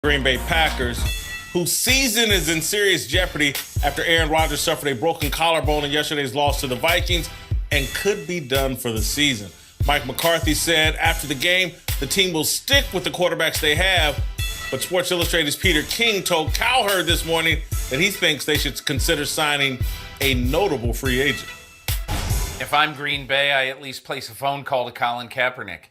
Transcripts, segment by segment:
Green Bay Packers, whose season is in serious jeopardy after Aaron Rodgers suffered a broken collarbone in yesterday's loss to the Vikings and could be done for the season. Mike McCarthy said after the game, the team will stick with the quarterbacks they have, but Sports Illustrated's Peter King told Cowherd this morning that he thinks they should consider signing a notable free agent. If I'm Green Bay, I at least place a phone call to Colin Kaepernick.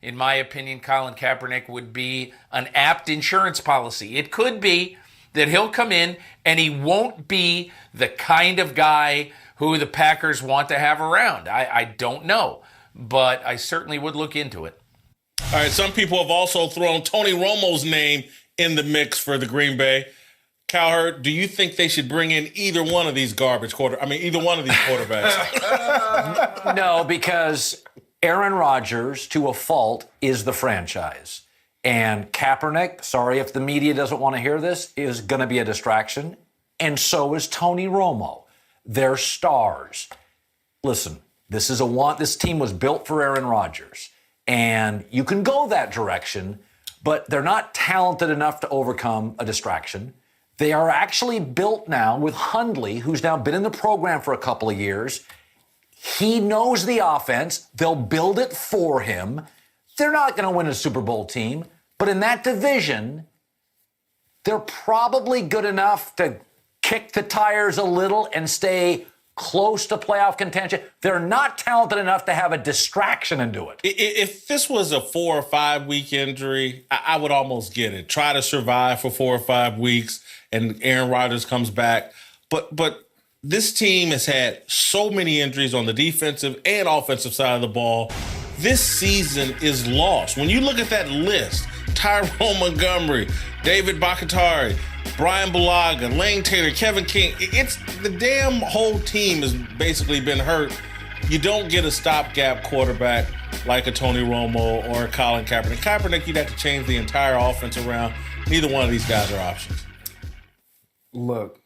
In my opinion, Colin Kaepernick would be an apt insurance policy. It could be that he'll come in and he won't be the kind of guy who the Packers want to have around. I don't know, but I certainly would look into it. All right, some people have also thrown Tony Romo's name in the mix for the Green Bay. Cowherd, do you think they should bring in either one of these either one of these quarterbacks? No, because Aaron Rodgers, to a fault, is the franchise. And Kaepernick, sorry if the media doesn't want to hear this, is going to be a distraction. And so is Tony Romo. They're stars. Listen, this team was built for Aaron Rodgers. And you can go that direction, but they're not talented enough to overcome a distraction. They are actually built now with Hundley, who's now been in the program for a couple of years. He knows the offense. They'll build it for him. They're not going to win a Super Bowl team, but in that division, they're probably good enough to kick the tires a little and stay close to playoff contention. They're not talented enough to have a distraction and do it. If this was a 4 or 5 week injury, I would almost get it. Try to survive for 4 or 5 weeks and Aaron Rodgers comes back. But this team has had so many injuries on the defensive and offensive side of the ball. This season is lost. When you look at that list, Tyrone Montgomery, David Bakhtiari, Brian Bulaga, Lane Taylor, Kevin King, it's the damn whole team has basically been hurt. You don't get a stopgap quarterback like a Tony Romo or a Colin Kaepernick. Kaepernick, you'd have to change the entire offense around. Neither one of these guys are options. Look,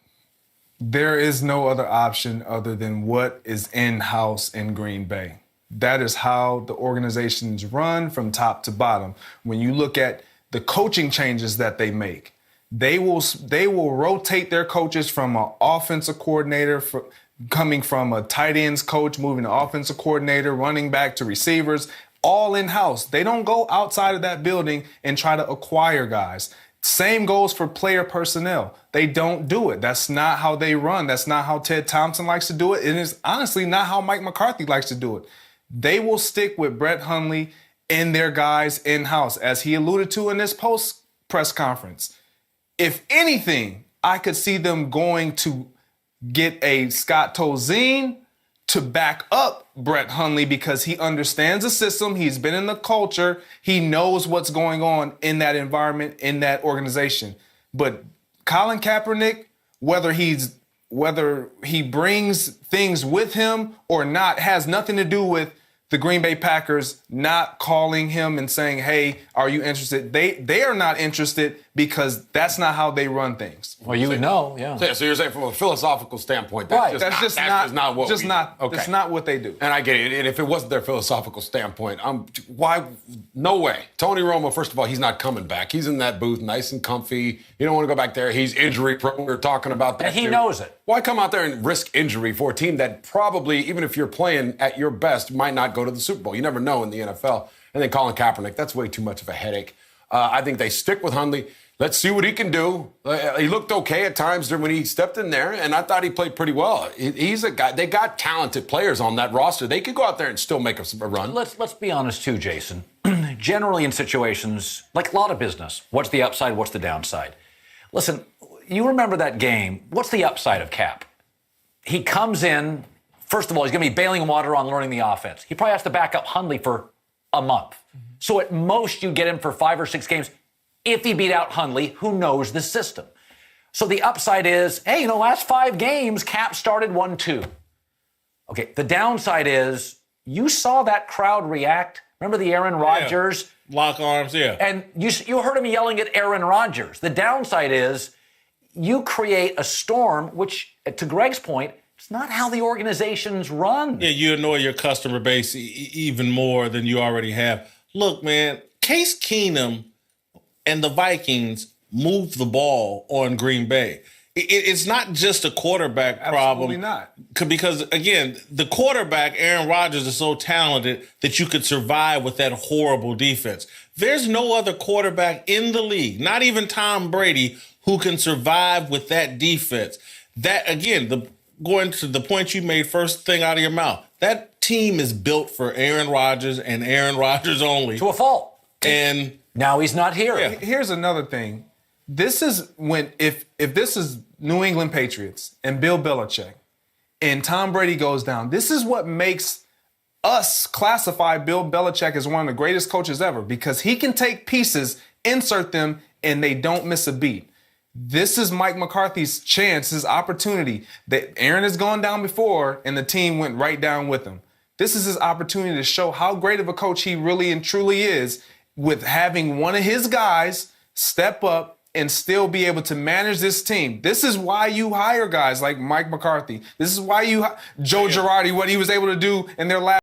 there is no other option other than what is in-house in Green Bay. That is how the organizations run from top to bottom. When you look at the coaching changes that they make, they will rotate their coaches from an offensive coordinator, coming from a tight ends coach, moving to offensive coordinator, running back to receivers, all in-house. They don't go outside of that building and try to acquire guys. Same goes for player personnel. They don't do it. That's not how they run. That's not how Ted Thompson likes to do it. It is honestly not how Mike McCarthy likes to do it. They will stick with Brett Hundley and their guys in-house, as he alluded to in this post-press conference. If anything, I could see them going to get a Scott Tolzien to back up Brett Hundley because he understands the system. He's been in the culture. He knows what's going on in that environment, in that organization. But Colin Kaepernick, whether he brings things with him or not, has nothing to do with the Green Bay Packers not calling him and saying, hey, are you interested? They are not interested because that's not how they run things. Well, you would know, yeah. So you're saying from a philosophical standpoint, That's that's not what they do. And I get it. And if it wasn't their philosophical standpoint, why? No way. Tony Romo, first of all, he's not coming back. He's in that booth, nice and comfy. You don't want to go back there. He's injury prone. We're talking about that. And he knows it. Why come out there and risk injury for a team that probably, even if you're playing at your best, might not go to the Super Bowl? You never know in the NFL. And then Colin Kaepernick, that's way too much of a headache. I think they stick with Hundley. Let's see what he can do. He looked okay at times when he stepped in there, and I thought he played pretty well. He's a guy. They got talented players on that roster. They could go out there and still make a run. Let's be honest too, Jason. Generally in situations, like a lot of business, what's the upside, what's the downside? Listen, you remember that game. What's the upside of Cap? He comes in, first of all, he's going to be bailing water on learning the offense. He probably has to back up Hundley for a month. So at most, you get him for 5 or 6 games. If he beat out Hundley, who knows the system. So the upside is, hey, last 5 games, Cap started 1-2. Okay, the downside is you saw that crowd react. Remember the Aaron Rodgers? Yeah. Lock arms, yeah. And you heard him yelling at Aaron Rodgers. The downside is you create a storm, which, to Greg's point, it's not how the organizations run. Yeah, you annoy your customer base even more than you already have. Look, man, Case Keenum and the Vikings move the ball on Green Bay. It's not just a quarterback problem. Absolutely not. Because, again, the quarterback, Aaron Rodgers, is so talented that you could survive with that horrible defense. There's no other quarterback in the league, not even Tom Brady, who can survive with that defense. That, again, going to the point you made first thing out of your mouth, that team is built for Aaron Rodgers and Aaron Rodgers only. To a fault. And now he's not here. Yeah. Here's another thing. This is when if this is New England Patriots and Bill Belichick and Tom Brady goes down, this is what makes us classify Bill Belichick as one of the greatest coaches ever, because he can take pieces, insert them, and they don't miss a beat. This is Mike McCarthy's chance, his opportunity. That Aaron has gone down before and the team went right down with him. This is his opportunity to show how great of a coach he really and truly is, with having one of his guys step up and still be able to manage this team. This is why you hire guys like Mike McCarthy. This is why Joe Girardi, what he was able to do in their last